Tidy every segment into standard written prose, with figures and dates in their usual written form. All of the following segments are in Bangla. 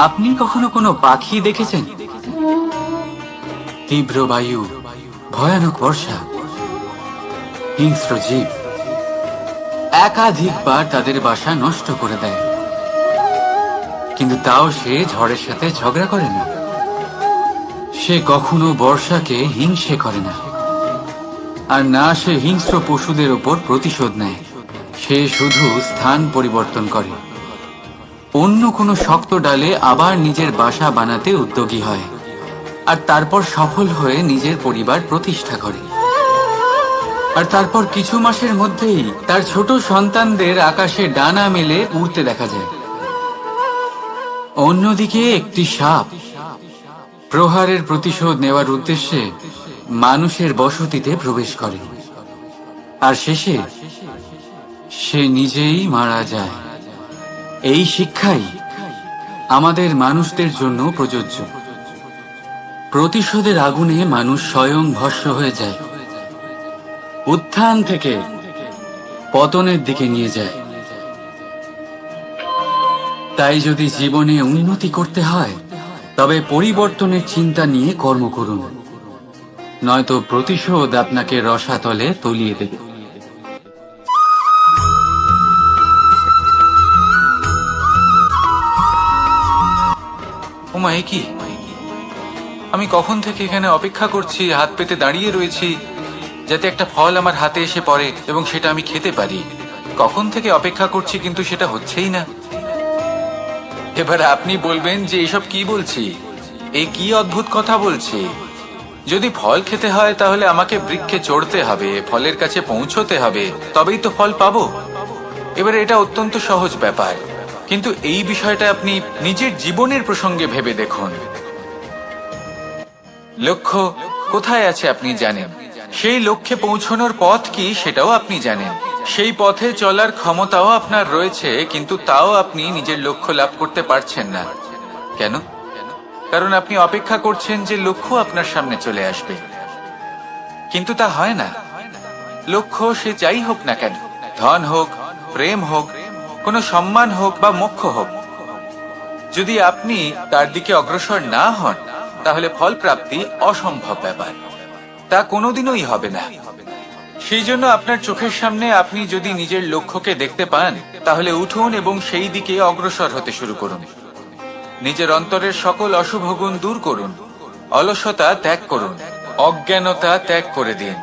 আপনি কখনো কোনো পাখি দেখেছেন? তীব্র বায়ু, ভয়ানক বর্ষা, হিংস্র জীব একাধিকবার তাদের বাসা নষ্ট করে দেয়, কিন্তু তাও সে ঝড়ের সাথে ঝগড়া করে না। সে কখনো বর্ষাকে হিংসে করে না, আর না সে হিংস্র পশুদের ওপর প্রতিশোধ নেয়। সে শুধু স্থান পরিবর্তন করে, অন্য কোনো শক্ত ডালে আবার নিজের বাসা বানাতে উদ্যোগী হয়, আর তারপর সফল হয়ে নিজের পরিবার প্রতিষ্ঠা করে। আর তারপর কিছু মাসের মধ্যেই তার ছোট সন্তানদের আকাশে ডানা মেলে উড়তে দেখা যায়। অন্যদিকে একটি সাপ প্রহারের প্রতিশোধ নেওয়ার উদ্দেশ্যে মানুষের বসতিতে প্রবেশ করে, আর শেষে সে নিজেই মারা যায়। এই শিক্ষাই আমাদের মানুষদের জন্য প্রযোজ্য। প্রতিশোধের আগুনে মানুষ স্বয়ং ভস্ম হয়ে যায়, উত্থান থেকে পতনের দিকে নিয়ে যায়। তাই যদি জীবনে উন্নতি করতে হয়, তবে পরিবর্তনের চিন্তা নিয়ে কর্ম করুন, নয়তো প্রতিশোধ আপনাকে রসাতলে তলিয়ে দেবে। ওমা, এ কি? আমি কখন থেকে এখানে অপেক্ষা করছি, হাত পেতে দাঁড়িয়ে রয়েছি যাতে একটা ফল আমার হাতে এসে পড়ে এবং সেটা আমি খেতে পারি। কখন থেকে অপেক্ষা করছি, কিন্তু সেটা হচ্ছেই না। এবার আপনি বলবেন যে এসব কি বলছি, এই কি অদ্ভুত কথা বলছি। যদি ফল খেতে হয় তাহলে আমাকে বৃক্ষে চড়তে হবে, ফলের কাছে পৌঁছতে হবে, তবেই তো ফল পাবো। এবারে এটা অত্যন্ত সহজ ব্যাপার, কিন্তু এই বিষয়টা আপনি নিজের জীবনের প্রসঙ্গে ভেবে দেখুন। লক্ষ্য কোথায় আছে আপনি জানেন, সেই লক্ষ্যে পৌঁছানোর পথ কি সেটাও আপনি জানেন, সেই পথে চলার ক্ষমতাও আপনার রয়েছে, কিন্তু তাও আপনি নিজের লক্ষ্য লাভ করতে পারছেন না। কেন? কারণ আপনি অপেক্ষা করছেন যে লক্ষ্য আপনার সামনে চলে আসবে, কিন্তু তা হয় না। লক্ষ্য সে যাই হোক না কেন, ধন হোক, প্রেম হোক, কোনো সম্মান হোক বা মোক্ষ হোক, যদি আপনি তার দিকে অগ্রসর না হন, তাহলে ফল প্রাপ্তি অসম্ভব ব্যাপার, তা কোনোদিনই হবে না। সেই জন্য আপনার চোখের সামনে আপনি যদি নিজের লক্ষ্যকে দেখতে পান, তাহলে উঠুন এবং সেই দিকে অগ্রসর হতে শুরু করুন। নিজের অন্তরের সকল অশুভ গুণ দূর করুন, অলসতা ত্যাগ করুন, অজ্ঞানতা ত্যাগ করে দিন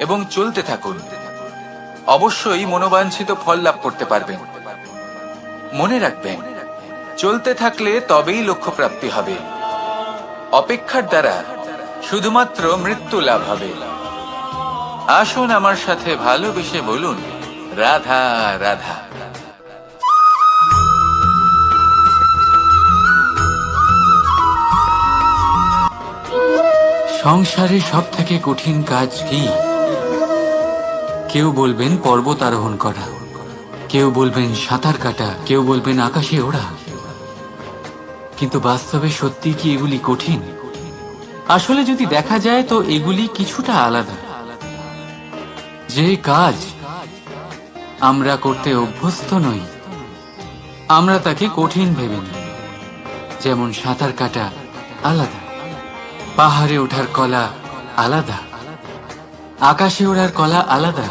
এবং চলতে থাকুন। অবশ্যই মনোবাঞ্ছিত ফল লাভ করতে পারবেন। মনে রাখবেন, চলতে থাকলে তবেই লক্ষ্য প্রাপ্তি হবে। অপেক্ষার দ্বারা শুধুমাত্র মৃত্যু লাভ হবে। আসুন আমার সাথে ভালোবেসে বলুন, রাধা রাধা। সংসারে সব থেকে কঠিন কাজ কি? কেউ বলবেন পর্বত আরোহণ করা, কেউ বলবেন সাঁতার কাটা, কেউ বলবেন আকাশে ওড়া। কিন্তু বাস্তবে সত্যি কি এগুলি কঠিন? আসলে যদি দেখা যায় তো এগুলি কিছুটা আলাদা। যে কাজ আমরা করতে অভ্যস্ত নই, আমরা তাকে কঠিন ভেবে নিই। যেমন সাঁতার কাটা আলাদা, পাহাড়ে ওঠার কলা আলাদা, আকাশে ওড়ার কলা আলাদা।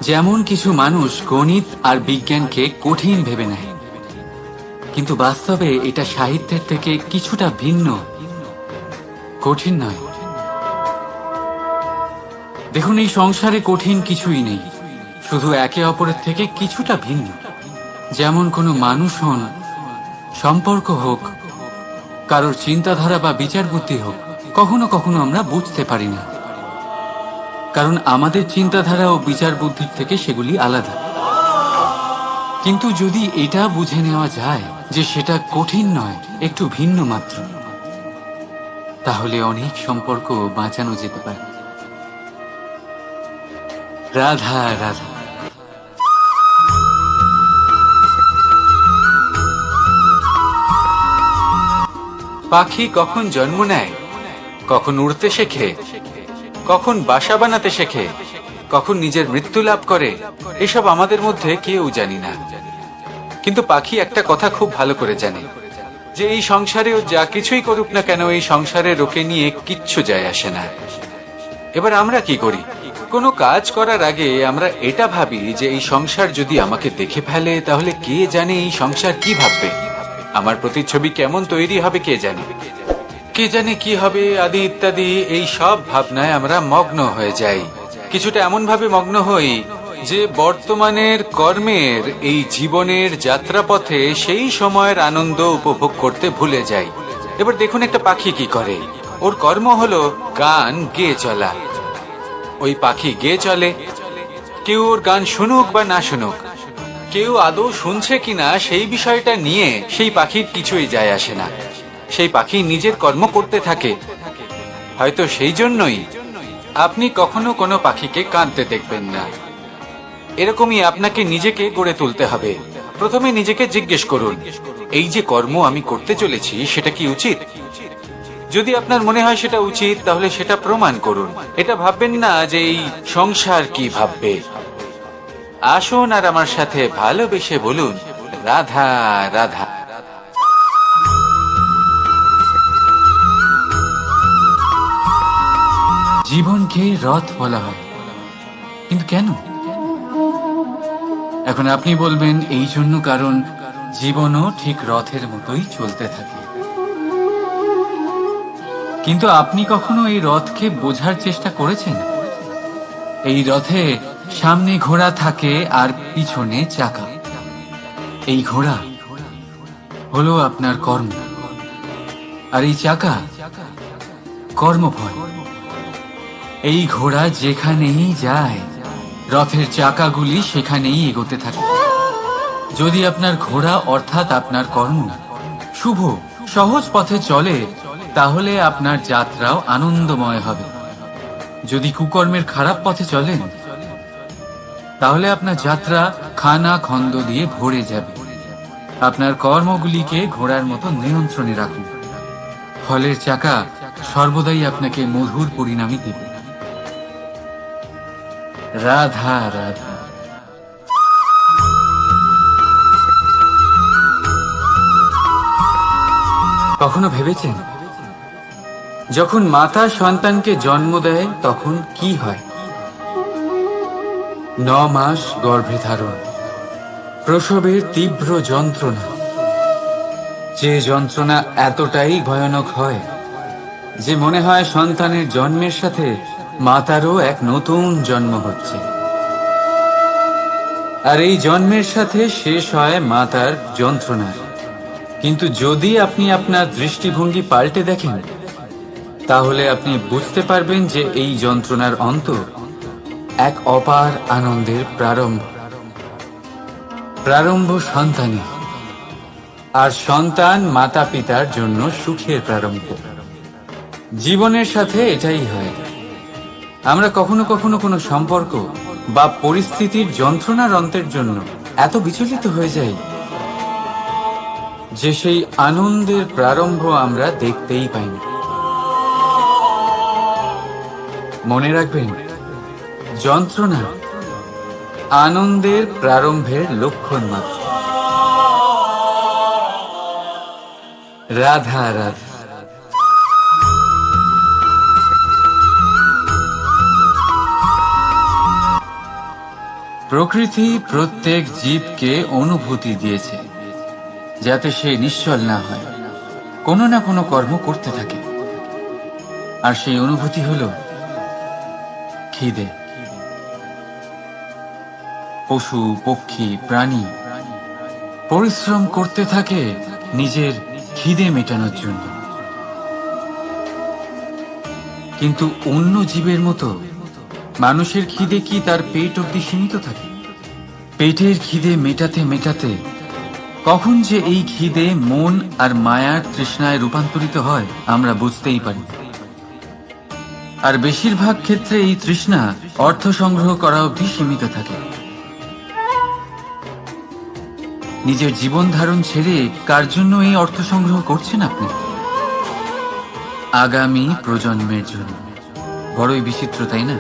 যেমন কিছু মানুষ গণিত আর বিজ্ঞানকে কঠিন ভেবে নেয়, কিন্তু বাস্তবে এটা সাহিত্যের থেকে কিছুটা ভিন্ন, কঠিন নয়। দেখুন, এই সংসারে কঠিন কিছুই নেই, শুধু একে অপরের থেকে কিছুটা ভিন্ন। যেমন কোনো মানুষ হন, সম্পর্ক হোক, কারোর চিন্তাধারা বা বিচার বুদ্ধি হোক, কখনো কখনো আমরা বুঝতে পারি না, কারণ আমাদের চিন্তাধারা ও বিচার বুদ্ধির থেকে সেগুলি আলাদা। কিন্তু যদি এটা বুঝে নেওয়া যায় যে সেটা কঠিন নয়, একটু ভিন্ন মাত্র, তাহলে অনেক সম্পর্ক বাঁচানো যেতে পারে। রাধা রাধা। পাখি কখন জন্ম নেয়, কখন উড়তে শেখে, কখন বাসা বানাতে শেখে, কখন নিজের মৃত্যু লাভ করে, এসব আমাদের মধ্যে কেউ জানি না। কিন্তু পাখি একটা কথা খুব ভালো করে জানে, যে এই সংসারে ও যা কিছুই করুক না কেন, এই সংসারে ওকে নিয়ে কিচ্ছু যায় আসে না। এবার আমরা কি করি? কোনো কাজ করার আগে আমরা এটা ভাবি যে এই সংসার যদি আমাকে দেখে ফেলে তাহলে কে জানে এই সংসার কি ভাববে, আমার প্রতিচ্ছবি কেমন তৈরি হবে কে জানে, কে জানে কি হবে আদি ইত্যাদি। এই সব ভাবনায় আমরা মগ্ন হয়ে যাই, কিছুটা এমন ভাবে মগ্ন হই যে বর্তমানের কর্মের এই জীবনের যাত্রাপথে সেই সময়ের আনন্দ উপভোগ করতে ভুলে যাই। এবার দেখুন একটা পাখি কি করে, ওর কর্ম হলো গান গেয়ে চলা। ওই পাখি গেয়ে চলে, কেউ ওর গান শুনুক বা না শুনুক, কেউ আদৌ শুনছে কিনা সেই বিষয়টা নিয়ে সেই পাখির কিছুই যায় আসে না। সেই পাখি নিজের কর্ম করতে থাকে। হয়তো সেই জন্যই আপনি কখনো কোনো পাখিকে কাঁদতে দেখবেন না। এরকমই আপনাকে নিজেকে গড়ে তুলতে হবে। প্রথমে নিজেকে জিজ্ঞেস করুন, এই যে কর্ম আমি করতে চলেছি সেটা কি উচিত? যদি আপনার মনে হয় সেটা উচিত, তাহলে সেটা প্রমাণ করুন। এটা ভাববেন না যে এই সংসার কি ভাববে। আসুন আর আমার সাথে ভালোবেসে বলুন, রাধা রাধা। জীবনকে রথ বলা হয়, কিন্তু কেন? এখন আপনি বলবেন এই জন্য কারণ জীবনও ঠিক রথের মতোই চলতে থাকে। কিন্তু আপনি কখনো এই রথকে বোঝার চেষ্টা করেছেন? এই রথে সামনে ঘোড়া থাকে আর পিছনে চাকা। এই ঘোড়া হলো আপনার কর্ম, আর এই চাকা কর্মফল। এই ঘোড়া যেখানেই যায় রথের চাকাগুলি সেখানেই এগোতে থাকে। যদি আপনার ঘোড়া অর্থাৎ আপনার কর্ম শুভ সহজ পথে চলে, তাহলে আপনার যাত্রাও আনন্দময় হবে। যদি কুকর্মের খারাপ পথে চলেন, তাহলে আপনার যাত্রা খানা খন্দ দিয়ে ভরে যাবে। আপনার কর্মগুলিকে ঘোড়ার মতো নিয়ন্ত্রণে রাখুন। ফলের চাকা সর্বদাই আপনাকে মধুর পরিণামই দেবে। রাধা রাধা। কখনো ভেবেছেন যখন মাতা সন্তানকে জন্ম দেয় তখন কি হয়? 9 মাস গর্ভে ধারণ, প্রসবের তীব্র যন্ত্রণা। যে যন্ত্রণা এতটাই ভয়ানক হয় যে মনে হয় সন্তানের জন্মের সাথে মাতারও এক নতুন জন্ম হচ্ছে। আর এই জন্মের সাথে শেষ হয় মাতার যন্ত্রণা। কিন্তু যদি আপনি আপনার দৃষ্টিভঙ্গি পাল্টে দেখেন, তাহলে আপনি বুঝতে পারবেন যে এই যন্ত্রণার অন্ত এক অপার আনন্দের প্রারম্ভ। প্রারম্ভ সন্তানে, আর সন্তান মাতা পিতার জন্য সুখের প্রারম্ভ। জীবনের সাথে এটাই হয়। আমরা কখনো কখনো কোনো সম্পর্ক বা পরিস্থিতির যন্ত্রণার অন্তের জন্য এত বিচলিত হয়ে যাই যে সেই আনন্দের প্রারম্ভ আমরা দেখতেই পাই না। মনে রাখবেন, যন্ত্রণা আনন্দের প্রারম্ভের লক্ষণ মাত্র। রাধা রাধা। প্রকৃতি প্রত্যেক জীবকে অনুভূতি দিয়েছে যাতে সে নিশ্চল না হয়, কোনো না কোনো কর্ম করতে থাকে। আর সেই অনুভূতি হলো খিদে। পশু পক্ষী প্রাণী পরিশ্রম করতে থাকে নিজের খিদে মেটানোর জন্য। কিন্তু অন্য জীবের মতো মানুষের খিদে কি তার পেট অবধি সীমিত থাকে? পেটের খিদে মেটাতে মেটাতে কখন যে এই খিদে মন আর মায়ার তৃষ্ণায় রূপান্তরিত হয় আমরা বুঝতেই পারি। আর বেশিরভাগ ক্ষেত্রে এই তৃষ্ণা অর্থ সংগ্রহ করা অবধি সীমিত থাকে। নিজের জীবন ধারণ ছেড়ে কার জন্য এই অর্থ সংগ্রহ করছেন আপনি? আগামী প্রজন্মের জন্য। বড়ই বিচিত্র, তাই না?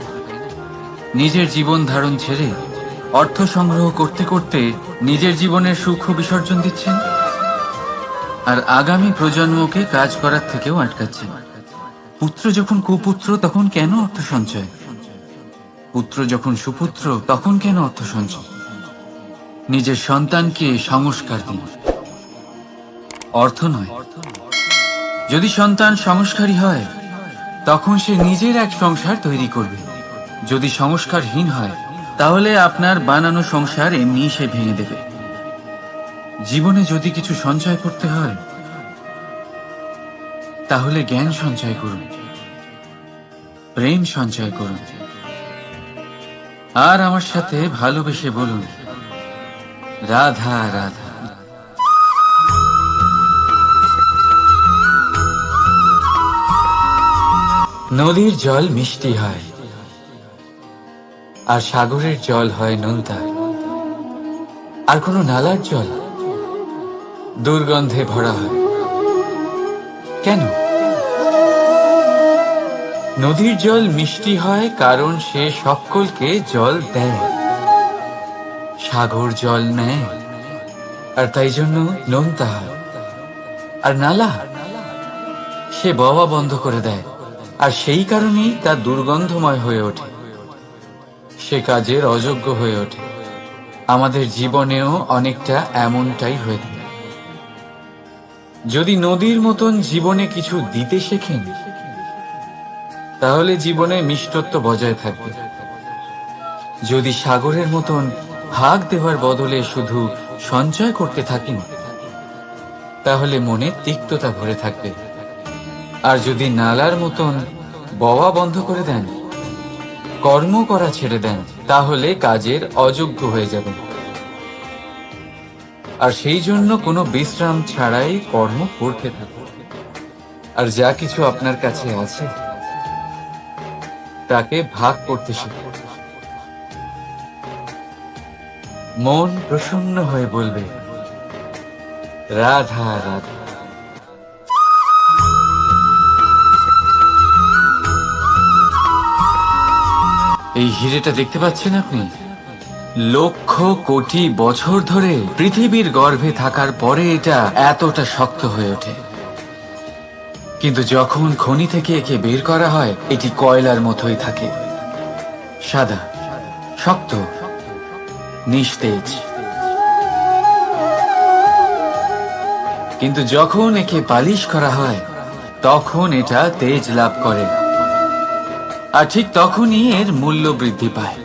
নিজের জীবন ধারণ ছেড়ে অর্থ সংগ্রহ করতে করতে নিজের জীবনের সুখ বিসর্জন দিচ্ছেন। আর আগামী প্রজন্মকে কাজ করার থেকেও আটকাচ্ছেন। পুত্র যখন কুপুত্র তখন কেন অর্থ সঞ্চয়? পুত্র যখন সুপুত্র তখন কেন অর্থ সঞ্চয়? নিজের সন্তানকে সংস্কার দিন, অর্থ নয়। যদি সন্তান সংস্কারী হয় তখন সে নিজের এক সংসার তৈরি করবে। যদি সংস্কারহীন হয় তাহলে আপনার বানানো সংসার এমনি সে ভেঙে দেবে। জীবনে যদি কিছু সঞ্চয় করতে হয় তাহলে জ্ঞান সঞ্চয় করুন, প্রেম সঞ্চয় করুন, আর আমার সাথে ভালোবেসে বলুন, রাধা রাধা। নদীর জল মিষ্টি হয় আর সাগরের জল হয় নোনতা, আর কোনো নালার জল দুর্গন্ধে ভরা হয়। কেন? নদীর জল মিষ্টি হয় কারণ সে সকলকে জল দেয়, সাগর জল নেয় আর তাই জন্য নোনতা হয়। আর নালা সে বওয়া বন্ধ করে দেয় আর সেই কারণেই তা দুর্গন্ধময় হয়ে ওঠে, সে কাজের অযোগ্য হয়ে ওঠে। আমাদের জীবনেও অনেকটা এমনটাই হয়ে থাকে। যদি নদীর মতন জীবনে কিছু দিতে শেখেন তাহলে জীবনে মিষ্টত্ব বজায় থাকবে। যদি সাগরের মতন ভাগ দেওয়ার বদলে শুধু সঞ্চয় করতে থাকেন তাহলে মনে তিক্ততা ভরে থাকবে। আর যদি নালার মতন বওয়া বন্ধ করে দেন, কর্ম করা ছেড়ে দেন, তাহলে কাজের অযোগ্য হয়ে যাবেন। আর সেই জন্য কোনো বিশ্রাম ছাড়াই কর্ম করতে থাকুন। আর যা কিছু আপনার কাছে আছে তাকে ভাগ করতে শিখুন। মন প্রসন্ন হয়ে বলবে, রাধা রাধা। এই হিরেটা দেখতে পাচ্ছেন আপনি? লক্ষ কোটি বছর ধরে পৃথিবীর গর্ভে থাকার পরে এটা এতটা শক্ত হয়ে ওঠে। কিন্তু যখন খনি থেকে একে বের করা হয় এটি কয়লার মতোই থাকে, সাদা, শক্ত, নিস্তেজ। কিন্তু যখন একে পালিশ করা হয় তখন এটা তেজ লাভ করে, আর ঠিক তখনই এর মূল্য বৃদ্ধি পায়।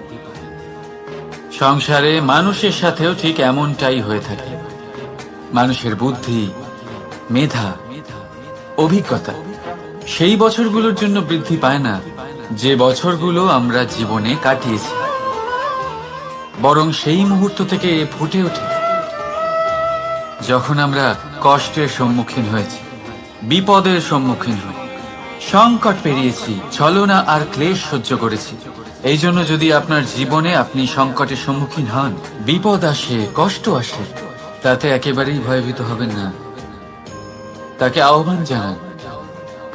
সংসারে মানুষের সাথেও ঠিক এমনটাই হয়ে থাকে। মানুষের বুদ্ধি, মেধা, অভিজ্ঞতা সেই বছরগুলোর জন্য বৃদ্ধি পায় না যে বছরগুলো আমরা জীবনে কাটিয়েছি, বরং সেই মুহূর্ত থেকে ফুটে ওঠে যখন আমরা কষ্টের সম্মুখীন হয়েছি, বিপদের সম্মুখীন হই, সংকট পেরিয়েছি, ছলনা আর ক্লেশ সহ্য করেছি। এই জন্য যদি আপনার জীবনে আপনি সংকটের সম্মুখীন হন, বিপদ আসে, কষ্ট আসে, তাতে একেবারেই ভয়ভীত হবেন না। তাকে আহ্বান জানান,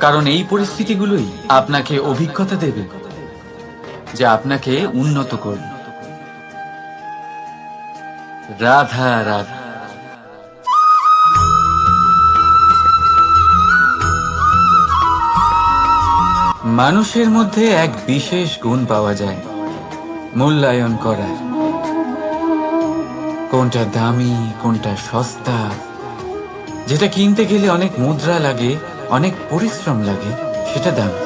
কারণ এই পরিস্থিতিগুলোই আপনাকে অভিজ্ঞতা দেবে যা আপনাকে উন্নত করবে। রাধা রাধা। মানুষের মধ্যে এক বিশেষ গুণ পাওয়া যায়, মূল্যায়ন করা। কোনটা দামি, কোনটা সস্তা, যেটা কিনতে গেলে অনেক মুদ্রা লাগে, অনেক পরিশ্রম লাগে, সেটা দামি।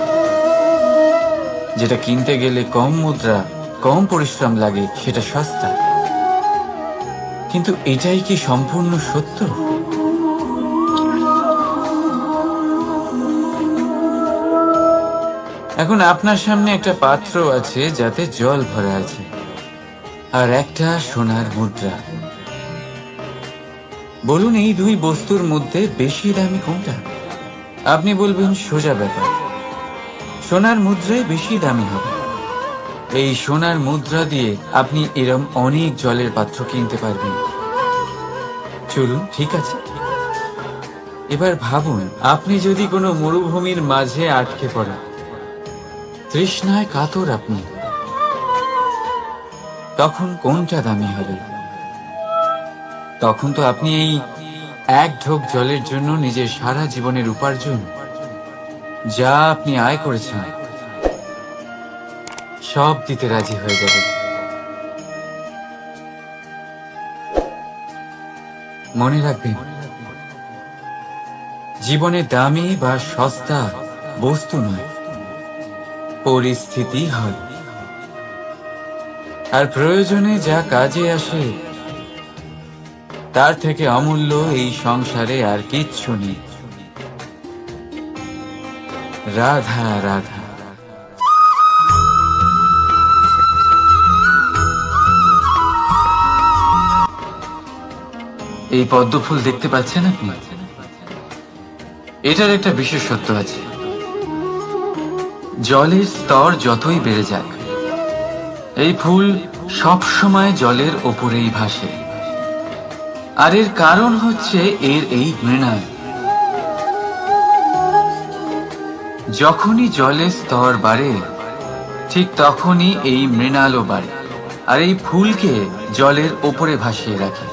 যেটা কিনতে গেলে কম মুদ্রা, কম পরিশ্রম লাগে, সেটা সস্তা। কিন্তু এটাই কি সম্পূর্ণ সত্য? এখন আপনার সামনে একটা পাত্র আছে যাতে জল ভরা আছে, আর একটা সোনার মুদ্রা। বলুন, এই দুই বস্তুর মধ্যে বেশি দামি কোনটা? আপনি বলবেন সোজা ব্যাপার, সোনার মুদ্রাই বেশি দামি হবে। এই সোনার মুদ্রা দিয়ে আপনি এরম অনেক জলের পাত্র কিনতে পারবেন। চলুন, ঠিক আছে। এবার ভাবুন, আপনি যদি কোনো মরুভূমির মাঝে আটকে পড়েন, তৃষ্ণায় কাতর আপনি, তখন কোনটা দামি হবে? তখন তো আপনি এই এক ঢোক জলের জন্য নিজের সারা জীবনের উপার্জন যা আপনি আয় করেছেন সব দিতে রাজি হয়ে যাবে। মনে রাখবেন, জীবনে দামি বা সস্তা বস্তু নয়, পরিস্থিতি হয়। আর প্রয়োজনে যা কাজে আসে তার থেকে অমূল্য এই সংসারে আর কিচ্ছু নেই। রাধা রাধা। এই পদ্ম ফুল দেখতে পাচ্ছেন আপনি? এটার একটা বিশেষত্ব আছে। জলের স্তর যতই বেড়ে যাক, এই ফুল সব সময় জলের ওপরেই ভাসে। আর এর কারণ হচ্ছে এর এই মৃণাল। যখনই জলের স্তর বাড়ে, ঠিক তখনই এই মৃণালও বাড়ে, আর এই ফুলকে জলের ওপরে ভাসিয়ে রাখে।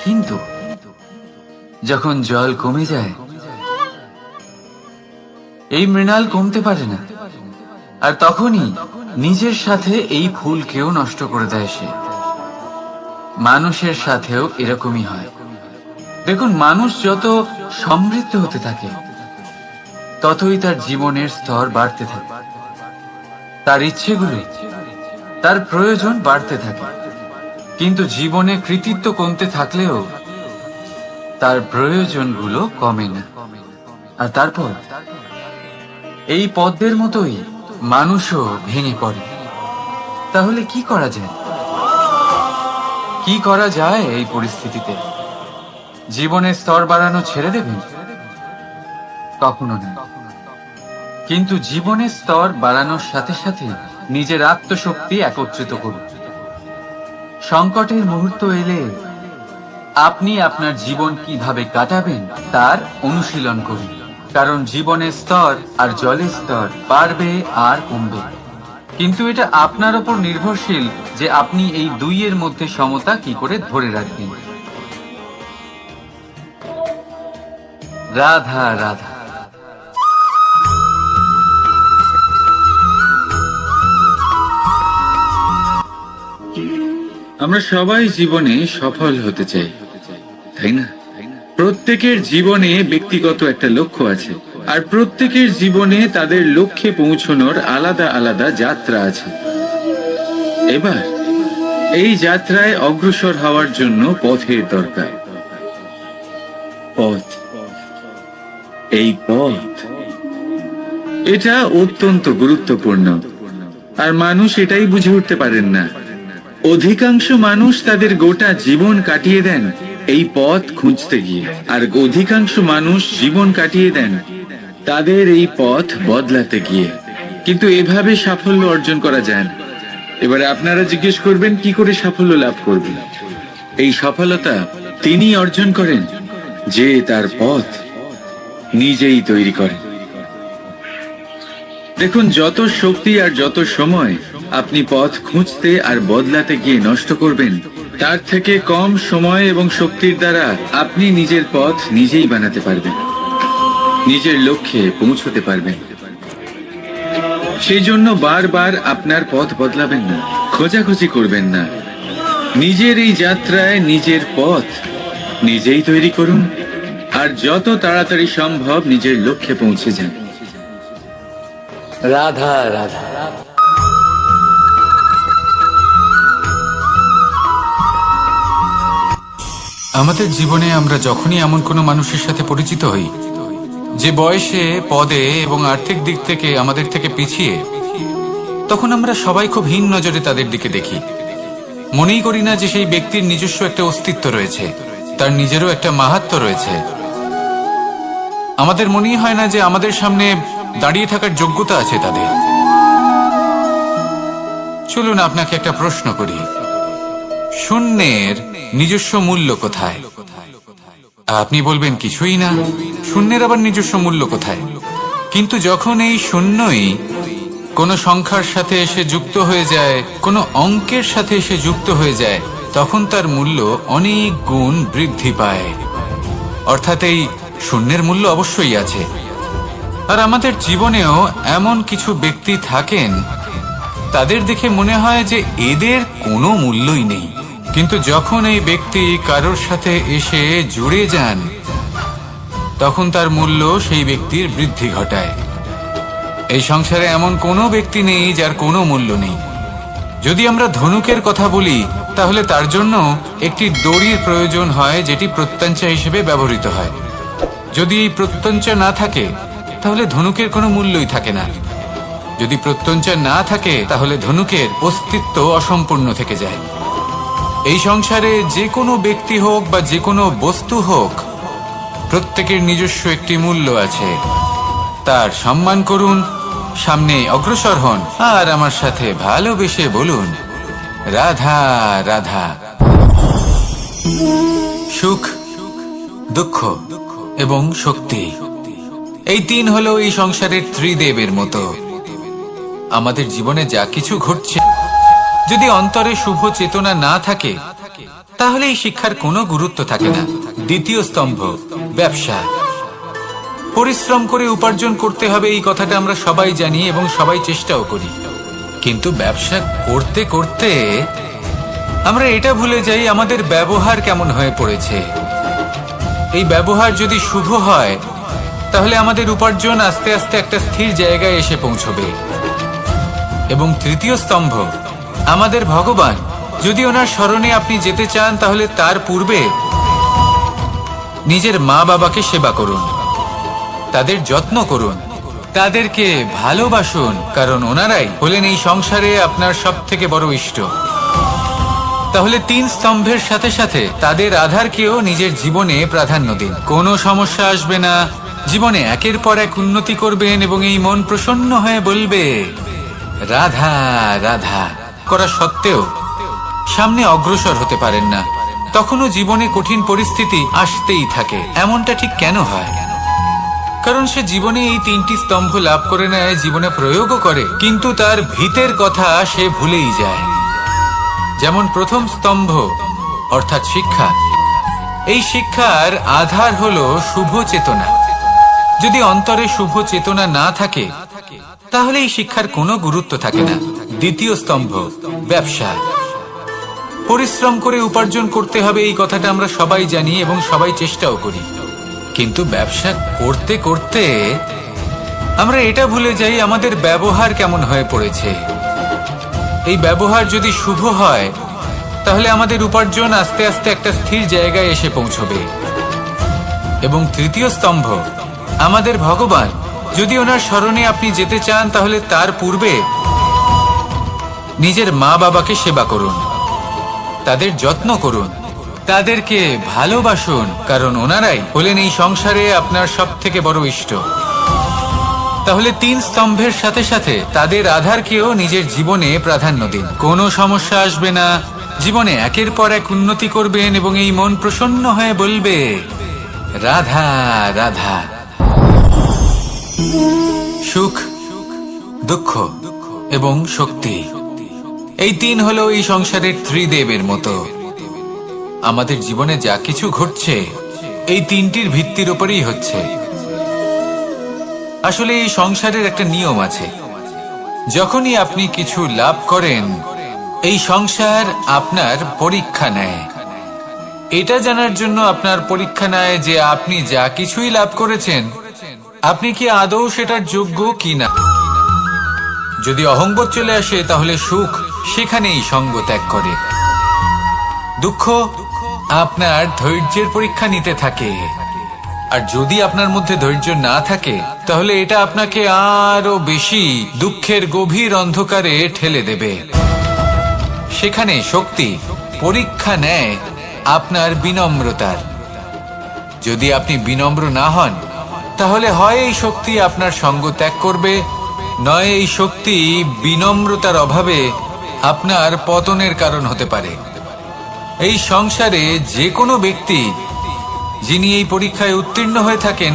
কিন্তু যখন জল কমে যায়, এই মৃণাল কমতে পারে না, আর তখনই নিজের সাথে এই ফুলকেও নষ্ট করে দেয় সে। মানুষের সাথেও এরকমই হয়। দেখুন, মানুষ যত সমৃদ্ধ হতে থাকে ততই তার জীবনের স্তর বাড়তে থাকে, তার ইচ্ছেগুলো, তার প্রয়োজন বাড়তে থাকে। কিন্তু জীবনে কৃতিত্ব কমতে থাকলেও তার প্রয়োজনগুলো কমে না। আর তারপর এই পদ্মের মতোই মানুষও ভেঙে পড়ে। তাহলে কি করা যায়? কি করা যায় এই পরিস্থিতিতে? জীবনের স্তর বাড়ানো ছেড়ে দেবেন? কখনো না। কিন্তু জীবনের স্তর বাড়ানোর সাথে সাথে নিজের আত্মশক্তি একত্রিত করুন। সংকটের মুহূর্ত এলে আপনি আপনার জীবন কিভাবে কাটাবেন তার অনুশীলন করুন। কারণ জীবনের স্তর আর জলের স্তর বাড়বে আর কমবে, কিন্তু এটা আপনার উপর নির্ভরশীল যে আপনি এই দুইয়ের মধ্যে সমতা কি করে ধরে রাখবেন। রাধা রাধা। আমরা সবাই জীবনে সফল হতে চাই, তাই না? প্রত্যেকের জীবনে ব্যক্তিগত একটা লক্ষ্য আছে, আর প্রত্যেকের জীবনে তাদের লক্ষ্যে পৌঁছানোর আলাদা আলাদা যাত্রা আছে। এবার এই যাত্রায় অগ্রসর হওয়ার জন্য পথের দরকার। পথ, এই পথ, এটা অত্যন্ত গুরুত্বপূর্ণ। আর মানুষ এটাই বুঝে উঠতে পারেন না। অধিকাংশ মানুষ তাদের গোটা জীবন কাটিয়ে দেন এই পথ খুঁজতে গিয়ে, আর অধিকাংশ মানুষ জীবন কাটিয়ে দেন তাদের এই পথ বদলাতে গিয়ে। কিন্তু এভাবে সাফল্য অর্জন করা যায় না। এবারে আপনারা জিজ্ঞেস করবেন, কি করে সাফল্য লাভ করবেন? এই সফলতা তিনি অর্জন করেন যে তার পথ নিজেই তৈরি করেন। দেখুন, যত শক্তি আর যত সময় আপনি পথ খুঁজতে আর বদলাতে গিয়ে নষ্ট করবেন, তার থেকে কম সময় এবং শক্তির দ্বারা আপনি নিজের পথ নিজেই বানাতে পারবেন, নিজের লক্ষ্যে পৌঁছতে পারবেন। সেই জন্য বারবার আপনার পথ বদলাবেন না, খোঁজাখুঁজি করবেন না। নিজের এই যাত্রায় নিজের পথ নিজেই তৈরি করুন, আর যত তাড়াতাড়ি সম্ভব নিজের লক্ষ্যে পৌঁছে যান। রাধা রাধা। আমাদের জীবনে আমরা যখনই এমন কোনো মানুষের সাথে পরিচিত হই যে বয়সে, পদে এবং আর্থিক দিক থেকে আমাদের থেকে পিছিয়ে, তখন আমরা সবাই খুব হীন নজরে তাদের দিকে দেখি। মনেই করি না যে সেই ব্যক্তির নিজস্ব একটা অস্তিত্ব রয়েছে, তার নিজেরও একটা মাহাত্ম্য রয়েছে। আমাদের মনেই হয় না যে আমাদের সামনে দাঁড়িয়ে থাকার যোগ্যতা আছে তাদের। চলুন আপনাকে একটা প্রশ্ন করি, শূন্যের নিজস্ব মূল্য কোথায়? আপনি বলবেন কিছুই না। শূন্যের আবার নিজস্ব মূল্য কোথায়? কিন্তু যখন এই শূন্যই কোনো সংখ্যার সাথে এসে যুক্ত হয়ে যায়, কোনো অঙ্কের সাথে এসে যুক্ত হয়ে যায়, তখন তার মূল্য অনেক গুণ বৃদ্ধি পায়। অর্থাৎ এই শূন্যের মূল্য অবশ্যই আছে। আর আমাদের জীবনেও এমন কিছু ব্যক্তি থাকেন, তাদের দেখে মনে হয় যে এদের কোনো মূল্যই নেই, কিন্তু যখন এই ব্যক্তি কারোর সাথে এসে জুড়ে যান, তখন তার মূল্য সেই ব্যক্তির বৃদ্ধি ঘটায়। এই সংসারে এমন কোনো ব্যক্তি নেই যার কোনো মূল্য নেই। যদি আমরা ধনুকের কথা বলি, তাহলে তার জন্য একটি দড়ির প্রয়োজন হয়, যেটি প্রত্যঞ্চা হিসেবে ব্যবহৃত হয়। যদি এই প্রত্যঞ্চা না থাকে, তাহলে ধনুকের কোনো মূল্যই থাকে না। যদি প্রত্যঞ্চা না থাকে, তাহলে ধনুকের অস্তিত্ব অসম্পূর্ণ থেকে যায়। এই সংসারে যে কোনো ব্যক্তি হোক বা যে কোনো বস্তু হোক, প্রত্যেকের নিজস্ব একটি মূল্য আছে। তার সম্মান করুন, সামনে অগ্রসর হন, আর আমার সাথে ভালোবেসে বলুন, রাধা রাধা। সুখ, দুঃখ এবং শক্তি, এই তিন হলো এই সংসারের ত্রিদেবের মতো। আমাদের জীবনে যা কিছু ঘটছে, যদি অন্তরে শুভ চেতনা না থাকে, তাহলে এই শিক্ষার কোনো গুরুত্ব থাকে না। দ্বিতীয় স্তম্ভ, ব্যবসা। পরিশ্রম করে উপার্জন করতে হবে, এই কথাটা আমরা সবাই জানি এবং সবাই চেষ্টাও করি। কিন্তু ব্যবসা করতে করতে আমরা এটা ভুলে যাই আমাদের ব্যবহার কেমন হয়ে পড়েছে। এই ব্যবহার যদি শুভ হয়, তাহলে আমাদের উপার্জন আস্তে আস্তে একটা স্থির জায়গায় এসে পৌঁছবে। এবং তৃতীয় স্তম্ভ, আমাদের ভগবান। যদি ওনার স্মরণে আপনি যেতে চান, তাহলে তার পূর্বে নিজের মা বাবাকে সেবা করুন, তাদের যত্ন করুন, তাদেরকে ভালোবাসুন, কারণ ওনারাই হলেন এই সংসারে আপনার সব থেকে বড় ইষ্ট। তাহলে তিন স্তম্ভের সাথে সাথে তাদের আধারকেও নিজের জীবনে প্রাধান্য দিন। কোনো সমস্যা আসবে না, জীবনে একের পর এক উন্নতি করবেন এবং এই মন প্রসন্ন হয়ে বলবে রাধা রাধা। করা সত্ত্বেও সামনে অগ্রসর হতে পারেন না, তখনও জীবনে কঠিন পরিস্থিতি আসতেই থাকে। এমনটা ঠিক কেন হয়? কারণ সে জীবনে এই তিনটি স্তম্ভ লাভ করে নেয়, জীবনে প্রয়োগও করে, কিন্তু তার ভিতের কথা সে ভুলেই যায়। যেমন প্রথম স্তম্ভ অর্থাৎ শিক্ষা। এই শিক্ষার আধার হলো শুভ চেতনা। যদি অন্তরে শুভ চেতনা না থাকে, তাহলে এই শিক্ষার কোনো গুরুত্ব থাকে না। দ্বিতীয় স্তম্ভ, ব্যবসা। পরিশ্রম করে উপার্জন করতে হবে, এই কথাটা আমরা সবাই জানি এবং সবাই চেষ্টাও করি। কিন্তু ব্যবসা করতে করতে আমরা এটা ভুলে যাই আমাদের ব্যবহার কেমন হয়ে পড়েছে। এই ব্যবহার যদি শুভ হয়, তাহলে আমাদের উপার্জন আস্তে আস্তে একটা স্থির জায়গায় এসে পৌঁছবে। এবং তৃতীয় স্তম্ভ, আমাদের ভগবান। যদি ওনার স্মরণে আপনি যেতে চান, তাহলে তার পূর্বে নিজের মা বাবাকে সেবা করুন, তাদের যত্ন করুন, তাদেরকে ভালোবাসুন, কারণ ওনারাই হলেন এই সংসারে আপনার সব থেকে বড় ইষ্ট। তাহলে তিন স্তম্ভের সাথে সাথে তাদের আধারকেও নিজের জীবনে প্রাধান্য দিন। কোনো সমস্যা আসবে না, জীবনে একের পর এক উন্নতি করবেন এবং এই মন প্রসন্ন হয়ে বলবে রাধা রাধা। সুখ, দুঃখ এবং শক্তি, এই তিন হলো এই সংসারের ত্রিদেবের মতো। আমাদের জীবনে যা কিছু ঘটছে, এই তিনটির ভিত্তির উপরেই হচ্ছে। আসলে এই সংসারের একটা নিয়ম আছে। যখনই আপনি কিছু লাভ করেন, এই সংসার আপনার পরীক্ষা নেয়। এটা জানার জন্য আপনার পরীক্ষা নেয় যে আপনি যা কিছুই লাভ করেছেন, আপনি কি আদৌ সেটার যোগ্য কিনা। যদি অহংবোধ চলে আসে, তাহলে সুখ সেখানেই সঙ্গ ত্যাগ করে। দুঃখ আপনার ধৈর্যের পরীক্ষা নিতে থাকে, আর যদি আপনার মধ্যে ধৈর্য না থাকে, তাহলে এটা আপনাকে আরো বেশি দুঃখের গভীর অন্ধকারে ঠেলে দেবে। সেখানে শক্তি পরীক্ষা নেয় আপনার বিনম্রতার। যদি আপনি বিনম্র না হন, তাহলে হয় এই শক্তি আপনার সঙ্গ ত্যাগ করবে, নয় এই শক্তি বিনম্রতার অভাবে আপনার পতনের কারণ হতে পারে। এই সংসারে যে কোনো ব্যক্তি যিনি এই পরীক্ষায় উত্তীর্ণ হয়ে থাকেন,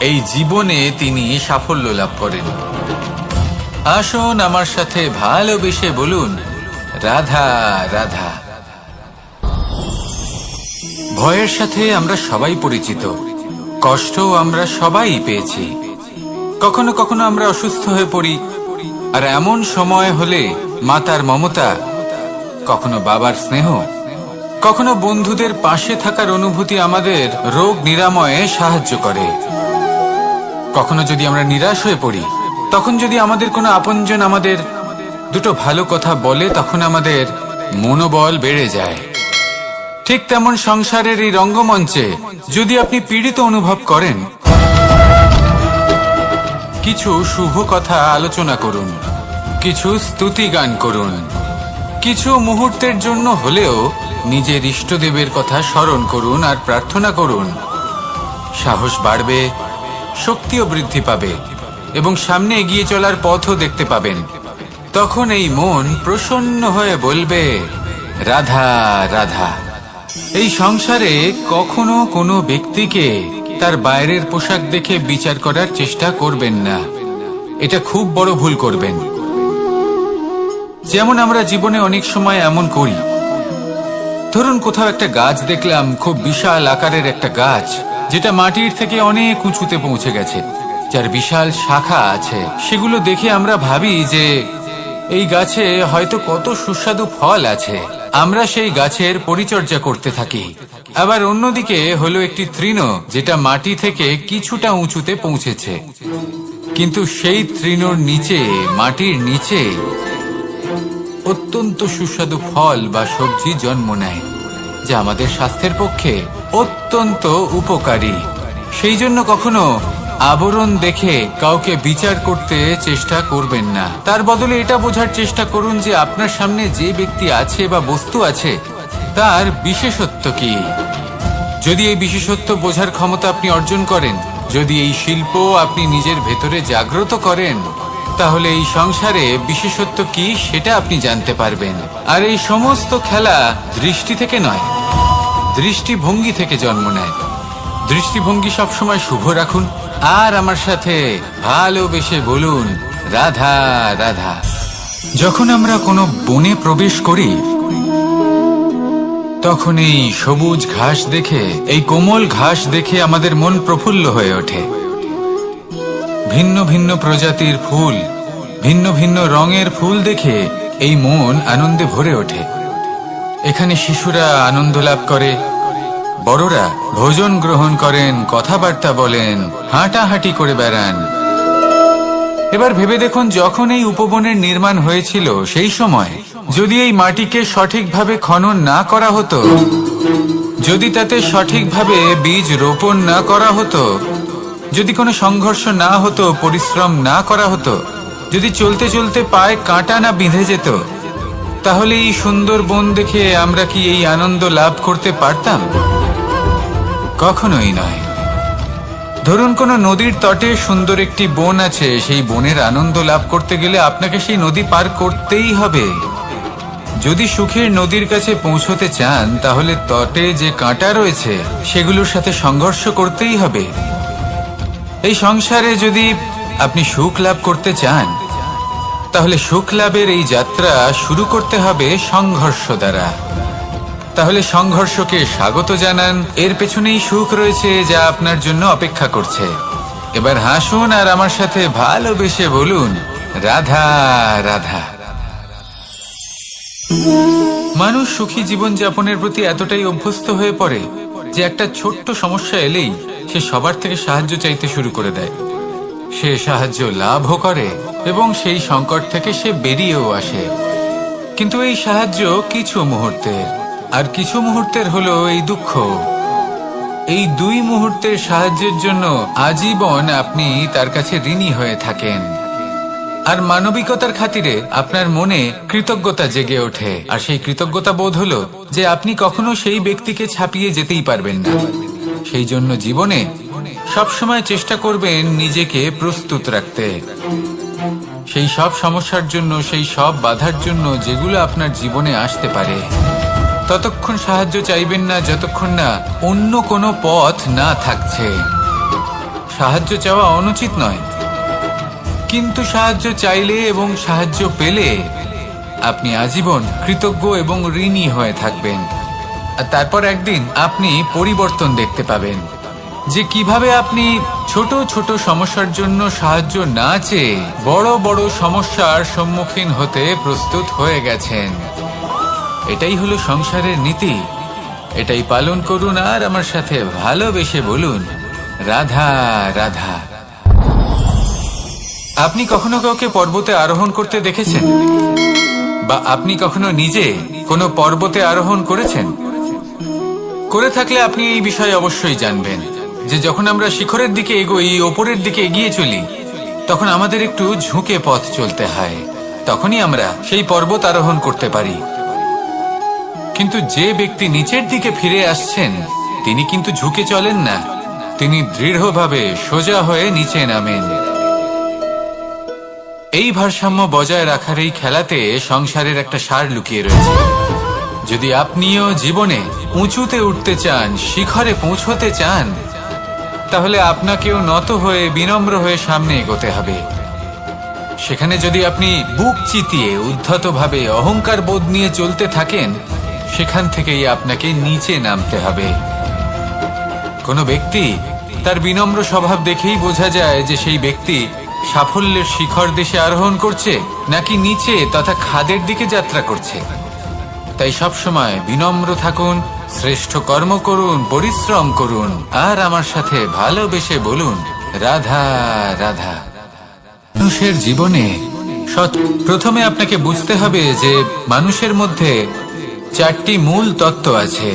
এই জীবনে তিনি সাফল্য লাভ করেন। আসুন আমার সাথে ভালোবেসে বলুন রাধা রাধা। ভয়ের সাথে আমরা সবাই পরিচিত, কষ্টও আমরা সবাই পেয়েছি। কখনো কখনো আমরা অসুস্থ হয়ে পড়ি, আর এমন সময় হলে মাতার মমতা, কখনো বাবার স্নেহ, কখনো বন্ধুদের পাশে থাকার অনুভূতি আমাদের রোগ নিরাময়ে সাহায্য করে। কখনো যদি আমরা নিরাশ হয়ে পড়ি, তখন যদি আমাদের কোনো আপনজন আমাদের দুটো ভালো কথা বলে, তখন আমাদের মনোবল বেড়ে যায়। ঠিক তেমন সংসারের এই রঙ্গমঞ্চে যদি আপনি পীড়িত অনুভব করেন, কিছু শুভ কথা আলোচনা করুন, কিছু স্তুতি গান করুন, কিছু মুহূর্তের জন্য হলেও নিজের ইষ্টদেবের কথা স্মরণ করুন আর প্রার্থনা করুন। সাহস বাড়বে, শক্তিও বৃদ্ধি পাবে এবং সামনে এগিয়ে চলার পথও দেখতে পাবেন। তখন এই মন প্রসন্ন হয়ে বলবে, রাধা রাধা। এই সংসারে কখনো কোনো ব্যক্তিকে তার বাইরের পোশাক দেখে বিচার করার চেষ্টা করবেন না, এটা খুব বড় ভুল করবেন। যেমন আমরা জীবনে অনেক সময় এমন করি, ধরুন কোথাও একটা গাছ দেখলাম, খুব বিশাল আকারের একটা গাছ, যেটা মাটির থেকে অনেক উঁচুতে পৌঁছে গেছে, যার বিশাল শাখা আছে। সেগুলো দেখে আমরা ভাবি যে এই গাছে হয়তো কত সুস্বাদু ফল আছে, আমরা সেই গাছের পরিচর্যা করতে থাকি। আবার অন্যদিকে হলো একটি তৃণ, যেটা মাটি থেকে কিছুটা উঁচুতে পৌঁছেছে, কিন্তু সেই তৃণর নিচে, মাটির নিচে অত্যন্ত সুস্বাদু ফল বা সবজি জন্ম নেয়, যা আমাদের স্বাস্থ্যের পক্ষে অত্যন্ত উপকারী। সেই জন্য কখনো আবরণ দেখে কাউকে বিচার করতে চেষ্টা করবেন না। তার বদলে এটা বোঝার চেষ্টা করুন যে আপনার সামনে যে ব্যক্তি আছে বা বস্তু আছে, তার বিশেষত্ব কি। যদি এই বিশেষত্ব বোঝার ক্ষমতা আপনি অর্জন করেন, যদি এই শিল্প আপনি নিজের ভেতরে জাগ্রত করেন, তাহলে এই সংসারে বিশেষত্ব কি সেটা আপনি জানতে পারবেন। আর এই সমস্ত খেলা দৃষ্টি থেকে নয়, দৃষ্টিভঙ্গি থেকে জন্ম নেয়। দৃষ্টিভঙ্গি সবসময় শুভ রাখুন আর আমার সাথে ভালোবেসে বলুন, রাধা রাধা। যখন আমরা কোনো বনে প্রবেশ করি, তখন এই সবুজ ঘাস দেখে, এই কোমল ঘাস দেখে আমাদের মন প্রফুল্ল হয়ে ওঠে। ভিন্ন ভিন্ন প্রজাতির ফুল, ভিন্ন ভিন্ন রঙের ফুল দেখে এই মন আনন্দে ভরে ওঠে। এখানে শিশুরা আনন্দ লাভ করে, বড়রা ভোজন গ্রহণ করেন, কথাবার্তা বলেন, হাঁটাহাঁটি করে বেড়ান। এবার ভেবে দেখুন, যখন এই উপবনের নির্মাণ হয়েছিল, সেই সময় যদি এই মাটিকে সঠিকভাবে খনন না করা হতো, যদি তাতে সঠিকভাবে বীজ রোপণ না করা হতো, যদি কোনো সংঘর্ষ না হতো, পরিশ্রম না করা হতো, যদি চলতে চলতে পায়ে কাঁটা না বিঁধে যেত, তাহলে এই সুন্দর বন দেখে আমরা কি এই আনন্দ লাভ করতে পারতাম? কখনোই নয়। ধরুন কোনো নদীর তটে সুন্দর একটি বন আছে, সেই বনের আনন্দ লাভ করতে গেলে আপনাকে সেই নদী পার করতেই হবে। যদি সুখের নদীর কাছে পৌঁছতে চান, তাহলে তটে যে কাঁটা রয়েছে সেগুলোর সাথে সংঘর্ষ করতেই হবে। এই সংসারে যদি আপনি সুখ লাভ করতে চান, তাহলে সুখ লাভের এই যাত্রা শুরু করতে হবে সংঘর্ষ দ্বারা। তাহলে সংঘর্ষকে স্বাগত জানান, এর পেছনেই সুখ রয়েছে যা আপনার জন্য অপেক্ষা করছে। এবার হাসুন আর আমার সাথে ভালোবেসে বলুন, রাধা রাধা। মানুষ সুখী জীবন যাপনের প্রতি এতটাই অভ্যস্ত হয়ে পড়ে যে একটা ছোট্ট সমস্যা এলেই সে সবার থেকে সাহায্য চাইতে শুরু করে দেয়। সে সাহায্য লাভও করে এবং সেই সংকট থেকে সে বেরিয়েও আসে। কিন্তু এই সাহায্য কিছু মুহূর্তের, আর কিছু মুহূর্তের হলো এই দুঃখ। এই দুই মুহূর্তের সাহায্যের জন্য আজীবন আপনি তার কাছে ঋণী হয়ে থাকেন। আর মানবিকতার খাতিরে আপনার মনে কৃতজ্ঞতা জেগে ওঠে, আর সেই কৃতজ্ঞতা বোধ হলো যে আপনি কখনো সেই ব্যক্তিকে ছাপিয়ে যেতেই পারবেন না। সেই জন্য জীবনে সবসময় চেষ্টা করবেন নিজেকে প্রস্তুত রাখতে সেই সব সমস্যার জন্য, সেই সব বাধার জন্য যেগুলো আপনার জীবনে আসতে পারে। ততক্ষণ সাহায্য চাইবেন না যতক্ষণ না অন্য কোনো পথ না থাকছে। সাহায্য চাওয়া অনুচিত নয়, কিন্তু সাহায্য চাইলে এবং সাহায্য পেলে আপনি আজীবন কৃতজ্ঞ এবং ঋণী হয়ে থাকবেন। আর তারপর একদিন আপনি পরিবর্তন দেখতে পাবেন, যে কিভাবে আপনি ছোট ছোট সমস্যার জন্য সাহায্য না চেয়ে বড় বড় সমস্যার সম্মুখীন হতে প্রস্তুত হয়ে গেছেন। এটাই হলো সংসারের নীতি। এটাই পালন করুন আর আমার সাথে ভালোবেসে বলুন, রাধা রাধা। আপনি কখনো কাউকে পর্বতে আরোহণ করতে দেখেছেন? বা আপনি কখনো নিজে কোনো পর্বতে আরোহণ করেছেন? করে থাকলে আপনি এই বিষয়ে অবশ্যই জানবেন যে যখন আমরা শিখরের দিকে এগোই, ওপরের দিকে এগিয়ে চলি, তখন আমাদের একটু ঝুঁকে পথ চলতে হয়। তখনই আমরা সেই পর্বত আরোহণ করতে পারি। কিন্তু যে ব্যক্তি নিচের দিকে ফিরে আসছেন, তিনি কিন্তু ঝুঁকে চলেন না, তিনি দৃঢ়ভাবে সোজা হয়ে নিচে নামেন। এই ভারসাম্য বজায় রাখার এই খেলাতে সংসারের একটা সার লুকিয়ে রয়েছে। যদি আপনিও জীবনে উঁচুতে উঠতে চান, শিখরে পৌঁছতে চান, তাহলে আপনাকেও নত হয়ে বিনম্র হয়ে সামনে এগোতে হবে। সেখানে যদি আপনি বুক চিতিয়ে উদ্ধতভাবে অহংকার বোধ নিয়ে চলতে থাকেন, সেখান থেকেই আপনাকে নিচে নামতে হবে। কোনো ব্যক্তি তার বিনম্র স্বভাব দেখেই বোঝা যায় যে সেই ব্যক্তি সাফল্যের শিখর দেশে আরোহণ করছে নাকি নিচে তথা খাদের দিকে যাত্রা করছে। তাই সবসময় বিনম্র থাকুন, শ্রেষ্ঠ কর্ম করুন, পরিশ্রম করুন আর আমার সাথে ভালোবেসে বলুন, রাধা রাধা। মানুষের জীবনে প্রথমে আপনাকে বুঝতে হবে যে মানুষের মধ্যে 4টি মূল তত্ত্ব আছে।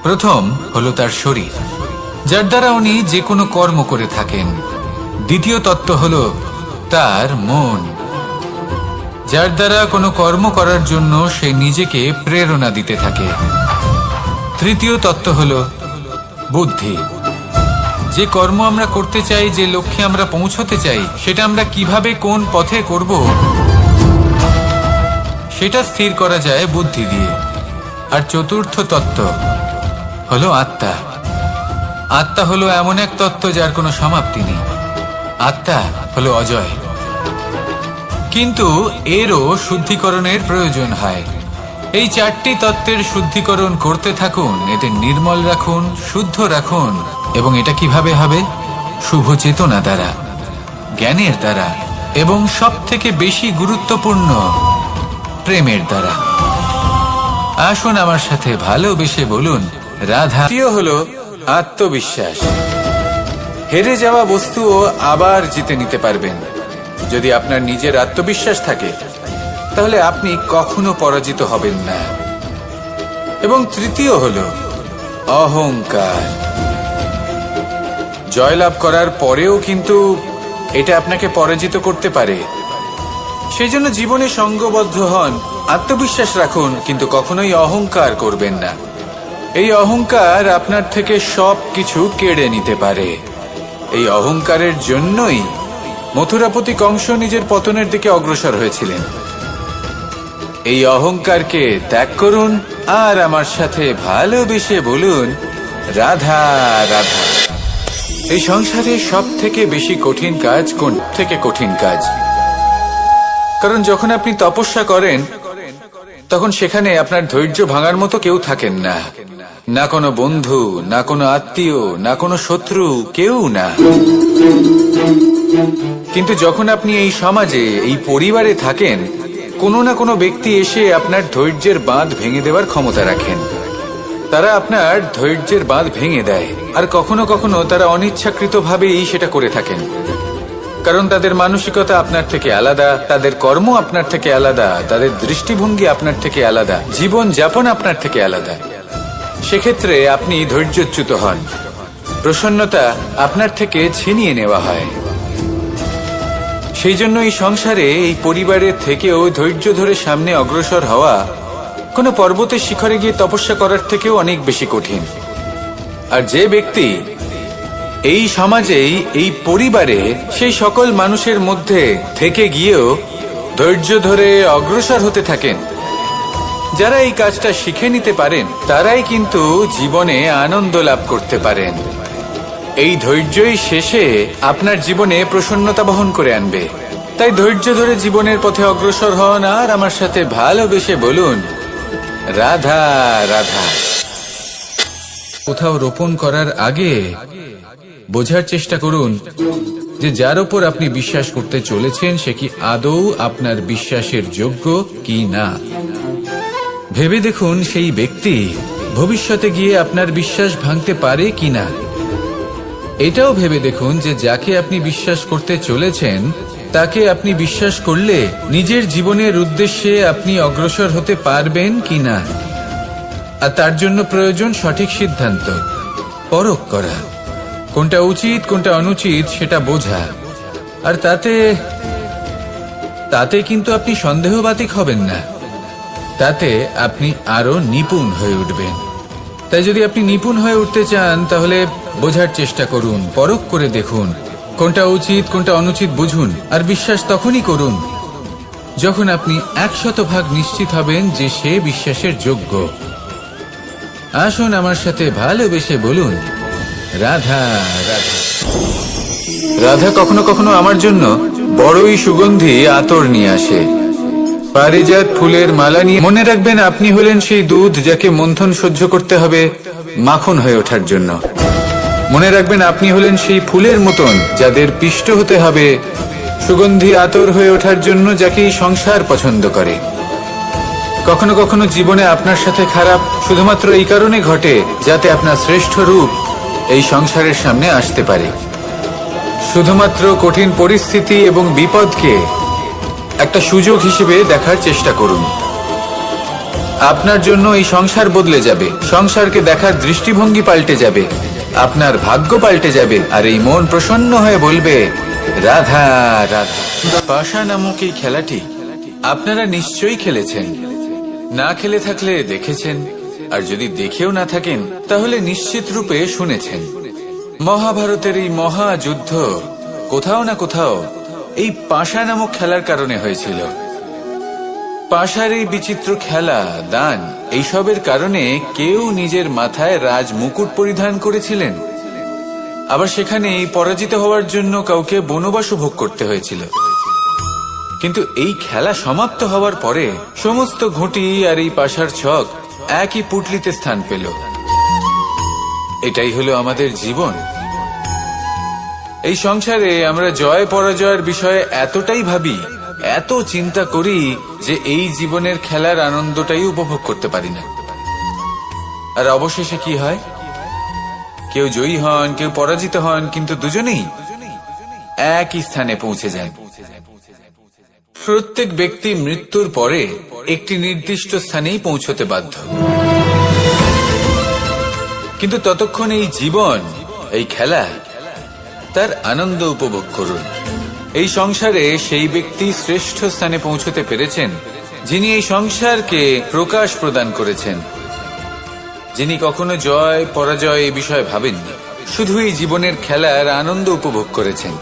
প্রথম হলো তার শরীর, যার দ্বারা উনি যে কোনো কর্ম করে থাকেন। দ্বিতীয় তত্ত্ব হলো তার মন, যার দ্বারা কোনো কর্ম করার জন্য সে নিজেকে প্রেরণা দিতে থাকে। তৃতীয় তত্ত্ব হলো বুদ্ধি, যে কর্ম আমরা করতে চাই, যে লক্ষ্যে আমরা পৌঁছতে চাই, সেটা আমরা কিভাবে কোন পথে করব সেটা স্থির করা যায় বুদ্ধি দিয়ে। আর চতুর্থ তত্ত্ব হলো আত্মা। আত্মা হলো এমন এক তত্ত্ব যার কোনো সমাপ্তি নেই। আত্মা হলো অজয়। কিন্তু এরও শুদ্ধিকরণের প্রয়োজন হয়। এই 4টি তত্ত্বের শুদ্ধিকরণ করতে থাকুন, এদের নির্মল রাখুন, শুদ্ধ রাখুন। এবং এটা কিভাবে হবে? শুভ চেতনা দ্বারা, জ্ঞানের দ্বারা, এবং সব থেকে বেশি গুরুত্বপূর্ণ প্রেমের দ্বারা। আসুন আমার সাথে ভালোবেসে বলুন, রাধা। তৃতীয় হলো আত্মবিশ্বাস। হেরে যাওয়া বস্তুও আবার জিতে নিতে পারবেন যদি আপনার নিজের আত্মবিশ্বাস থাকে, তাহলে আপনি কখনো পরাজিত হবেন না। এবং তৃতীয় হলো অহংকার। জয়লাভ করার পরেও কিন্তু এটা আপনাকে পরাজিত করতে পারে। সেই জন্য জীবনে সঙ্গবদ্ধ হন, আত্মবিশ্বাস রাখুন, কিন্তু কখনোই অহংকার করবেন না। এই অহংকার আপনার থেকে সব কিছু কেড়ে নিতে পারে। এই অহংকারের জন্যই মথুরাপতি কংস নিজের পতনের দিকে অগ্রসর হয়েছিলেন। এই অহংকারকে ত্যাগ করুন আর আমার সাথে ভালোবেসে বলুন, রাধা রাধা। এই সংসারে সব থেকে বেশি কঠিন কাজ কোন থেকে কঠিন কাজ? কারণ যখন আপনি তপস্যা করেন, তখন সেখানে আপনার ধৈর্য ভাঙার মতো কেউ থাকেন না, না কোনো বন্ধু, না কোনো আত্মীয়, না কোনো শত্রু, কেউ না। কিন্তু যখন আপনি এই সমাজে, এই পরিবারে থাকেন, কোনো না কোনো ব্যক্তি এসে আপনার ধৈর্যের বাঁধ ভেঙে দেওয়ার ক্ষমতা রাখেন। তারা আপনার ধৈর্যের বাঁধ ভেঙে দেয়, আর কখনো কখনো তারা অনিচ্ছাকৃতভাবেই সেটা করে থাকেন। কারণ তাদের মানসিকতা আপনার থেকে আলাদা, তাদের কর্ম আপনার থেকে আলাদা, তাদের দৃষ্টিভঙ্গি আপনার থেকে আলাদা, জীবন যাপন আপনার থেকে আলাদা। সেক্ষেত্রে আপনি ধৈর্যচ্যুত হন, প্রসন্নতা আপনার থেকে ছিনিয়ে নেওয়া হয়। সেই জন্য এই সংসারে, এই পরিবারের থেকেও ধৈর্য ধরে সামনে অগ্রসর হওয়া কোনো পর্বতের শিখরে গিয়ে তপস্যা করার থেকেও অনেক বেশি কঠিন। আর যে ব্যক্তি এই সমাজেই, এই পরিবারে, সেই সকল মানুষের মধ্যে থেকে গিয়েও ধৈর্য ধরে অগ্রসর হতে থাকেন, যারা এই কাজটা শিখে নিতে পারেন, তারাই কিন্তু জীবনে আনন্দ লাভ করতে পারেন। এই ধৈর্যই শেষে আপনার জীবনে প্রসন্নতা বহন করে আনবে। তাই ধৈর্য ধরে জীবনের পথে অগ্রসর হন আর আমার সাথে ভালোবেসে বলুন, রাধা রাধা। কোথাও রোপণ করার আগে বোঝার চেষ্টা করুন যে যার উপর আপনি বিশ্বাস করতে চলেছেন সে কি আদৌ আপনার বিশ্বাসের যোগ্য কি না। ভেবে দেখুন সেই ব্যক্তি ভবিষ্যতে গিয়ে আপনার বিশ্বাস ভাঙতে পারে কি না। এটাও ভেবে দেখুন যে যাকে আপনি বিশ্বাস করতে চলেছেন তাকে আপনি বিশ্বাস করলে নিজের জীবনের উদ্দেশ্যে আপনি অগ্রসর হতে পারবেন কি না। আর তার জন্য প্রয়োজন সঠিক সিদ্ধান্ত, পরখ করা, কোনটা উচিত কোনটা অনুচিত সেটা বোঝা। আর তাতে কিন্তু আপনি সন্দেহবাতিক হবেন না, তাতে আপনি আরো নিপুণ হয়ে উঠবেন। তাই যদি আপনি নিপুণ হয়ে উঠতে চান তাহলে বোঝার চেষ্টা করুন, পরখ করে দেখুন, কোনটা উচিত কোনটা অনুচিত বুঝুন। আর বিশ্বাস তখনই করুন যখন আপনি 100% নিশ্চিত হবেন যে সে বিশ্বাসের যোগ্য। আসুন আমার সাথে ভালোবেসে বলুন রাধা রাধা। রাধা কখনো কখনো আমার জন্য বড়ই সুগন্ধি আতর নিয়ে আসে, পারিজাত ফুলের মালা নিয়ে। মনে রাখবেন আপনি হলেন সেই দুধ যাকে মন্থন সহ্য করতে হবে মাখন হয়ে ওঠার জন্য। মনে রাখবেন আপনি হলেন সেই ফুলের মতন যাদের পিষ্ট হতে হবে সুগন্ধি আতর হয়ে ওঠার জন্য, যাকে এই সংসার পছন্দ করে। কখনো কখনো জীবনে আপনার সাথে খারাপ শুধুমাত্র এই কারণে ঘটে যাতে আপনার শ্রেষ্ঠ রূপ এই সংসারের সামনে আসতে পারে। শুধুমাত্র কঠিন পরিস্থিতি এবং বিপদকে একটা সুযোগ হিসেবে দেখার চেষ্টা করুন। আপনার জন্য এই সংসার বদলে যাবে, সংসারকে দেখার দৃষ্টিভঙ্গি পাল্টে যাবে, আপনার ভাগ্য পাল্টে যাবে। আর এই মন প্রসন্ন হয়ে বলবে রাধা রাধা। পাশা নামক এই খেলাটি আপনারা নিশ্চয়ই খেলেছেন, না খেলে থাকলে দেখেছেন, আর যদি দেখেও না থাকেন তাহলে নিশ্চিত রূপে শুনেছেন। মহাভারতের এই মহাযুদ্ধ কোথাও না কোথাও এই পাশা নামক খেলার কারণে হয়েছিল। পাশার এই বিচিত্র খেলা, দান, এইসবের কারণে কেউ নিজের মাথায় রাজ মুকুট পরিধান করেছিলেন, আবার সেখানে পরাজিত হওয়ার জন্য কাউকে বনবাসও ভোগ করতে হয়েছিল। কিন্তু এই খেলা সমাপ্ত হওয়ার পরে সমস্ত ঘুঁটি আর এই পাশার ছক একই পুটলিতে স্থান পেল। এটাই হলো আমাদের জীবন। এই সংসারে আমরা জয় পরাজয়ের বিষয়ে এতটাই ভাবি, এত চিন্তা করি যে এই জীবনের খেলার আনন্দটাই উপভোগ করতে পারি না। আর অবশেষে কি হয়? কেউ জয়ী হন, কেউ পরাজিত হন, কিন্তু দুজনেই একই স্থানে পৌঁছে যান। প্রত্যেক ব্যক্তি মৃত্যুর পরে একটি নির্দিষ্ট স্থানেই পৌঁছতে বাধ্য, কিন্তু ততক্ষণ এই জীবন, এই খেলা, তার আনন্দ উপভোগ করুন। এই সংসারে সেই ব্যক্তি শ্রেষ্ঠ স্থানে পৌঁছতে পেরেছেন যিনি এই সংসারকে প্রকাশ প্রদান করেছেন, যিনি কখনো জয় পরাজয় এই বিষয়ে ভাবেননি, শুধু এই জীবনের খেলার আনন্দ উপভোগ করেছেন।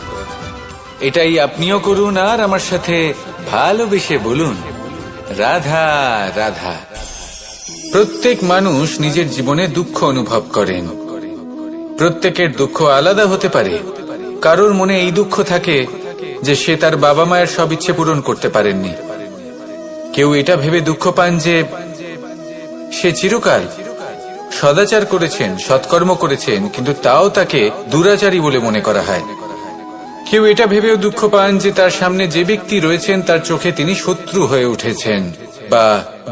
এটাই আপনিও করুন আর আমার সাথে ভালোবেসে বলুন রাধা রাধা। প্রত্যেক মানুষ নিজের জীবনে দুঃখ অনুভব করেন। প্রত্যেকের দুঃখ আলাদা হতে পারে। কারোর মনে এই দুঃখ থাকে যে সে তার বাবা মায়ের সব ইচ্ছে পূরণ করতে পারেননি। কেউ এটা ভেবে দুঃখ পান যে সে চিরকাল সদাচার করেছেন, সৎকর্ম করেছেন, কিন্তু তাও তাকে দুরাচারী বলে মনে করা হয়। কেউ এটা ভেবেও দুঃখ পান যে তার সামনে যে ব্যক্তি রয়েছেন তার চোখে তিনি শত্রু হয়ে উঠেছেন বা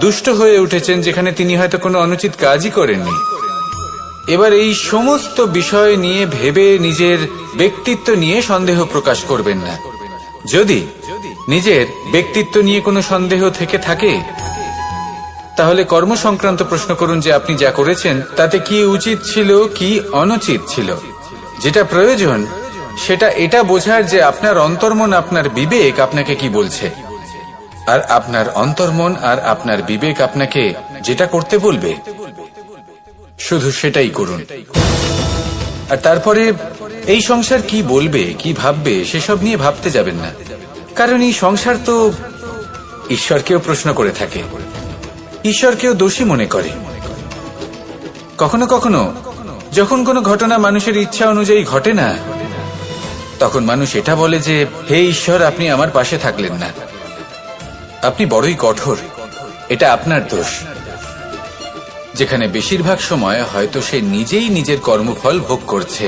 দুষ্ট হয়ে উঠেছেন, যেখানে তিনি হয়তো কোনো অনুচিত কাজই করেননি। এবার এই সমস্ত বিষয় নিয়ে ভেবে নিজের ব্যক্তিত্ব নিয়ে সন্দেহ প্রকাশ করবেন না। যদি নিজের ব্যক্তিত্ব নিয়ে কোনো সন্দেহ থেকে থাকে তাহলে কর্ম সংক্রান্ত প্রশ্ন করুন যে আপনি যা করেছেন তাতে কি উচিত ছিল কি অনুচিত ছিল। যেটা প্রয়োজন সেটা এটা বোঝার যে আপনার অন্তর্মন, আপনার বিবেক আপনাকে কি বলছে, আর আপনার অন্তর্মন আর আপনার বিবেক আপনাকে যেটা করতে বলবে শুধু সেটাই করুন। আর তারপরে এই সংসার কি বলবে, কি ভাববে সেসব নিয়ে ভাবতে যাবেন না, কারণ এই সংসার তো ঈশ্বরকেও প্রশ্ন করে থাকে, ঈশ্বরকেও দোষী মনে করে। কখনো কখনো যখন কোনো ঘটনা মানুষের ইচ্ছা অনুযায়ী ঘটে না, তখন মানুষ এটা বলে যে হে ঈশ্বর, আপনি আমার পাশে থাকলেন না, আপনি বড়ই কঠোর, এটা আপনার দোষ। যেখানে বেশিরভাগ সময় হয়তো সে নিজেই নিজের কর্মফল ভোগ করছে,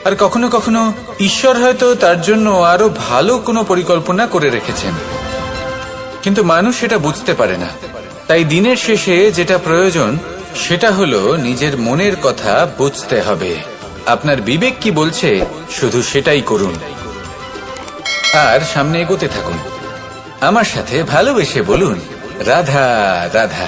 আর কখনো কখনো ঈশ্বর হয়তো তার জন্য আরো ভালো কোনো পরিকল্পনা করে রেখেছেন, কিন্তু মানুষ সেটা বুঝতে পারে না। তাই দিনের শেষে যেটা প্রয়োজন সেটা হলো নিজের মনের কথা বুঝতে হবে। আপনার বিবেক কি বলছে শুধু সেটাই করুন, আর সামনে এগোতে থাকুন। আমার সাথে ভালোবেসে বলুন, রাধা রাধা।